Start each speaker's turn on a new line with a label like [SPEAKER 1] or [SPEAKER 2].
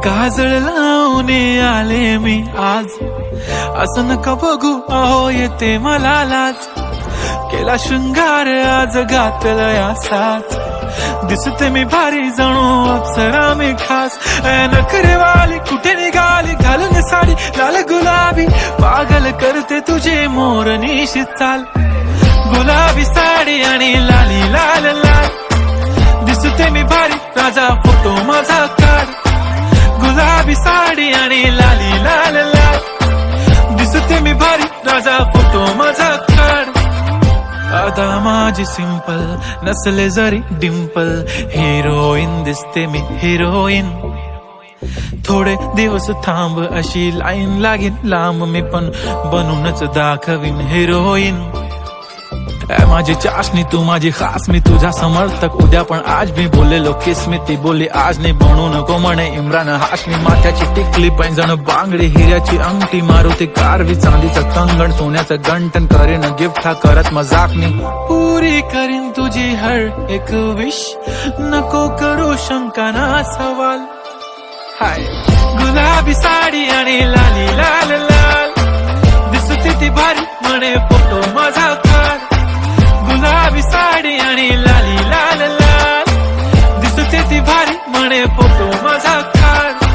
[SPEAKER 1] काजळ लावून आले मी आज, असं नका बघू अहो येते मला लाज. केला शृंगार आज घातलाय असाच, दिसते मी भारी जणू अप्सरा मी खास. नखरेवाली कुठे निघाली घालून साडी लाल गुलाबी, पागल करते तुझे मोरनीशी चाल. गुलाबी साडी आणि लाली लाल लाल, दिसते मी भारी राजा फोटो माझा काढ. गुलाबी साडी आणि लाली लाल लाल, दिसते मी भारी राजा फोटो माझा काढ. आता माझी सिंपल नसले जरी डिंपल, हिरोईन दिसते मी हिरोईन. थोडे दिवस थांब अशी लाईन लागेल लांब, मी पण बनूनच दाखवीन हिरोईन. माझी चाशनी तू माझी खास, मी तुझा समर्थक उद्या पण आज मी बोललेलो किस मी, ती बोलली आज नाही बनू नको म्हणे इम्रान हाशमी. माथ्याची टिकली पैंजण बांगडी हिऱ्याची अंगठी, मारुती कारवी चांदीचं कंगण सोन्याचं गंटन, करेन गिफ्ट हा करत मजाक मी. पुरी करीन तुझी हर एक विश, नको करू शंका ना सवाल. हाय गुलाबी साडी आणि लाली लाल लाल, दिसते ती भारी म्हणे फोटो माझा काढ. गुलाबी साडी आणि लाली लाल लाल, दिसते ती भारी म्हणे फोटो माझा काढ.